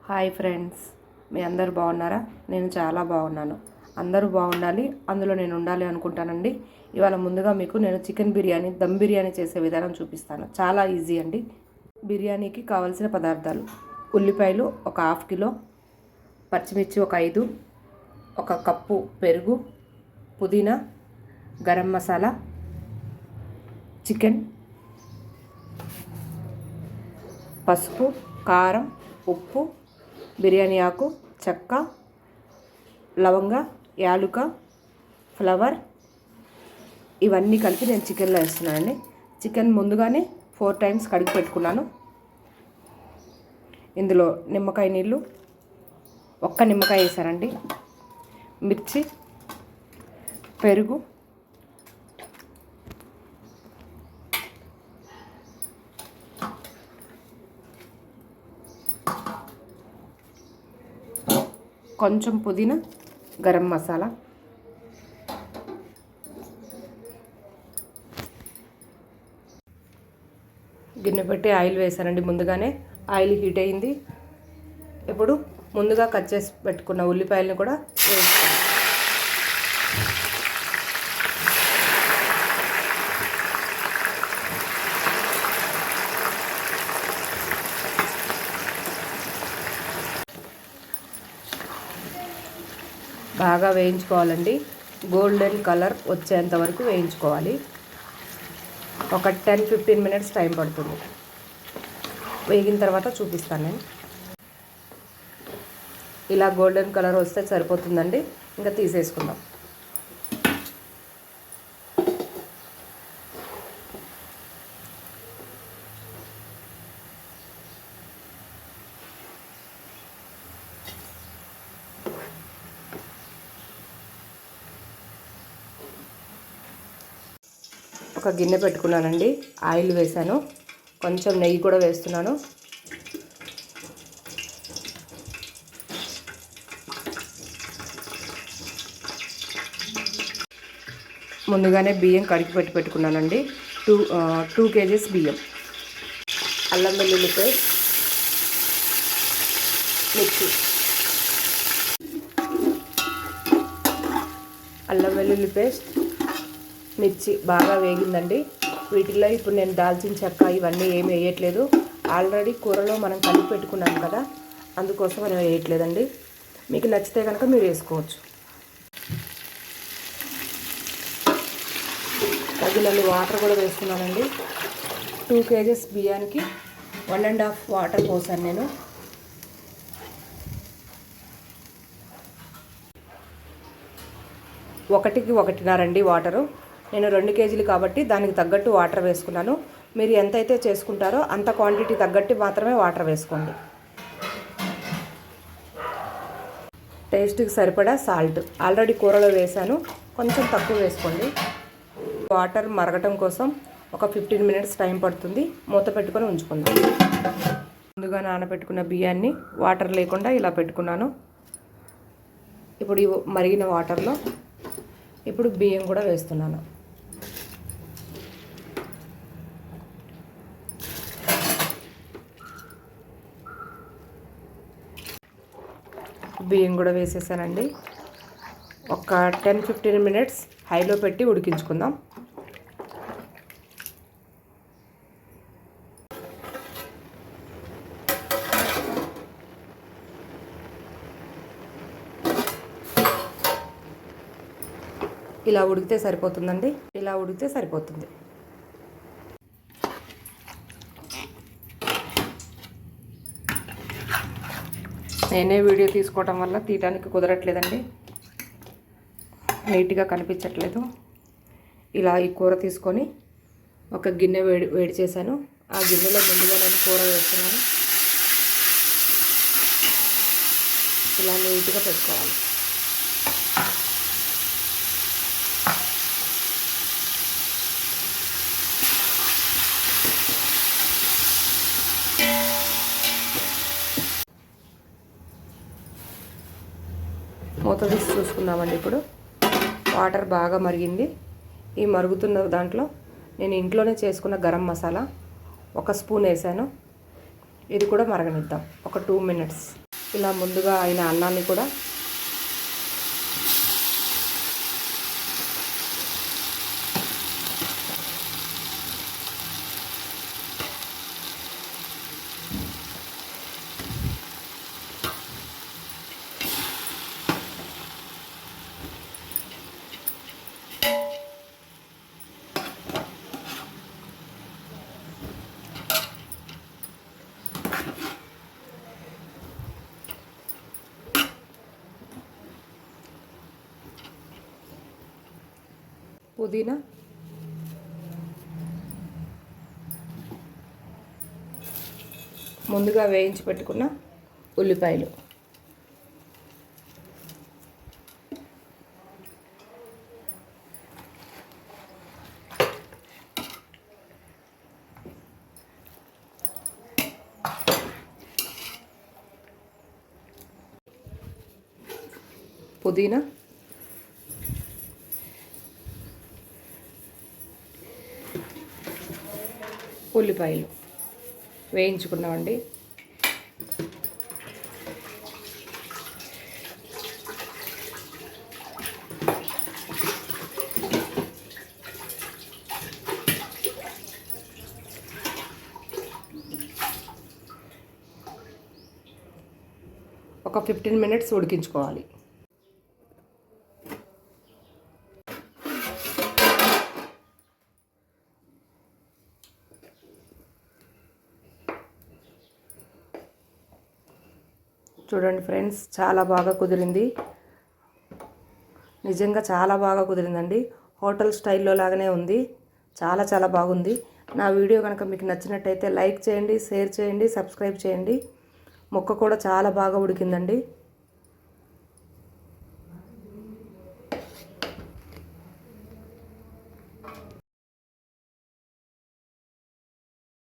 Hi friends, మీ అందరు బాగున్నారా? నేను చాలా బాగున్నాను. అందరూ బాగుండాలి, అందులో నేను ఉండాలి అనుకుంటానండి. ఇవాళ ముందుగా మీకు నేను చికెన్ బిర్యానీ, దమ్ బిర్యానీ చేసే విధానం చూపిస్తాను. చాలా ఈజీ అండి. బిర్యానీకి కావలసిన పదార్థాలు: ఉల్లిపాయలు ఒక 1/2 కిలో, పచ్చిమిర్చి ఒక 5, ఒక కప్పు పెరుగు, పుదీనా, గరం మసాలా, చికెన్, పసుపు, కారం, ఉప్పు, బిర్యానీ ఆకు, చెక్క, లవంగ, యాలుక, ఫ్లవర్, ఇవన్నీ కలిపి నేను చికెన్లో వేస్తున్నానండి. చికెన్ ముందుగానే 4 టైమ్స్ కడిగి పెట్టుకున్నాను. ఇందులో నిమ్మకాయ నీళ్ళు, ఒక్క నిమ్మకాయ వేసానండి. మిర్చి, పెరుగు, కొంచెం పుదీనా, గరం మసాలా, గిన్నె పెట్టి ఆయిల్ వేసానండి. ముందుగానే ఆయిల్ హీట్ అయింది. ఇప్పుడు ముందుగా కట్ చేసి పెట్టుకున్న ఉల్లిపాయలను కూడా వేస్తాను. బాగా వేయించుకోవాలండి. గోల్డెన్ కలర్ వచ్చేంత వరకు వేయించుకోవాలి. ఒక 10-15 మినిట్స్ టైం పడుతుంది. వేగిన తర్వాత చూపిస్తాను నేను. ఇలా గోల్డెన్ కలర్ వస్తే సరిపోతుందండి. ఇంకా తీసేసుకుందాం. ఒక గిన్నె పెట్టుకున్నానండి. ఆయిల్ వేసాను, కొంచెం నెయ్యి కూడా వేస్తున్నాను. ముందుగానే బియ్యం కడిగి పెట్టుకున్నానండి. 2 kgs బియ్యం, అల్లం వెల్లుల్లి పేస్ట్, మిర్చి, అల్లం వెల్లుల్లి పేస్ట్, మిర్చి బాగా వేగిందండి. వీటిలో ఇప్పుడు నేను దాల్చిన చెక్క ఇవన్నీ ఏమి వేయట్లేదు. ఆల్రెడీ కూరలో మనం కలిపి పెట్టుకున్నాం కదా, అందుకోసం మనం వేయట్లేదండి. మీకు నచ్చితే కనుక మీరు వేసుకోవచ్చు. తగినన్ని వాటర్ కూడా వేస్తున్నానండి. 2 kgs బియ్యానికి 1.5 వాటర్ పోసాను నేను. ఒకటికి 1.5 వాటరు. నేను 2 కేజీలు కాబట్టి దానికి తగ్గట్టు వాటర్ వేసుకున్నాను. మీరు ఎంతైతే చేసుకుంటారో అంత క్వాంటిటీ తగ్గట్టు మాత్రమే వాటర్ వేసుకోండి. టేస్ట్కి సరిపడా సాల్ట్ ఆల్రెడీ కూరలో వేసాను, కొంచెం తక్కువ వేసుకోండి. వాటర్ మరగటం కోసం ఒక 15 మినిట్స్ టైం పడుతుంది. మూత పెట్టుకొని ఉంచుకుందాం. ముందుగా నానబెట్టుకున్న బియ్యాన్ని వాటర్ లేకుండా ఇలా పెట్టుకున్నాను. ఇప్పుడు ఈ మరిగిన వాటర్లో ఇప్పుడు బియ్యం కూడా వేస్తున్నాను. బియ్యం కూడా వేసేసానండి. ఒక 10-15 మినిట్స్ హైలో పెట్టి ఉడికించుకుందాం. ఇలా ఉడికితే సరిపోతుందండి. ఇలా ఉడికితే సరిపోతుంది. నేనే వీడియో తీసుకోవటం వల్ల తీయడానికి కుదరట్లేదండి, నీట్గా కనిపించట్లేదు. ఇలా ఈ కూర తీసుకొని ఒక గిన్నె వేడి చేశాను. ఆ గిన్నెలో ముందుగా నేను కూర వేస్తున్నాను. ఇలా నీట్గా పెట్టుకోవాలి. మూత తీసి చూసుకుందామండి. ఇప్పుడు వాటర్ బాగా మరిగింది. ఈ మరుగుతున్న దాంట్లో నేను ఇంట్లోనే చేసుకున్న గరం మసాలా 1 స్పూన్ వేసాను. ఇది కూడా మరగనిద్దాం ఒక 2 మినిట్స్. ఇలా ముందుగా అయిన అన్నాన్ని కూడా పుదీనా, ముందుగా వేయించి పెట్టుకున్న ఉల్లిపాయలు, పుదీనా, ఉల్లిపాయలు వేయించుకున్నామండి. ఒక 15 మినిట్స్ ఉడికించుకోవాలి. చూడండి ఫ్రెండ్స్, చాలా బాగా కుదిరింది. నిజంగా చాలా బాగా కుదిరిందండి. హోటల్ స్టైల్లో లాగానే ఉంది. చాలా చాలా బాగుంది. నా వీడియో కనుక మీకు నచ్చినట్టయితే లైక్ చేయండి, షేర్ చేయండి, సబ్స్క్రైబ్ చేయండి. ముక్క కూడా చాలా బాగా ఉడికిందండి.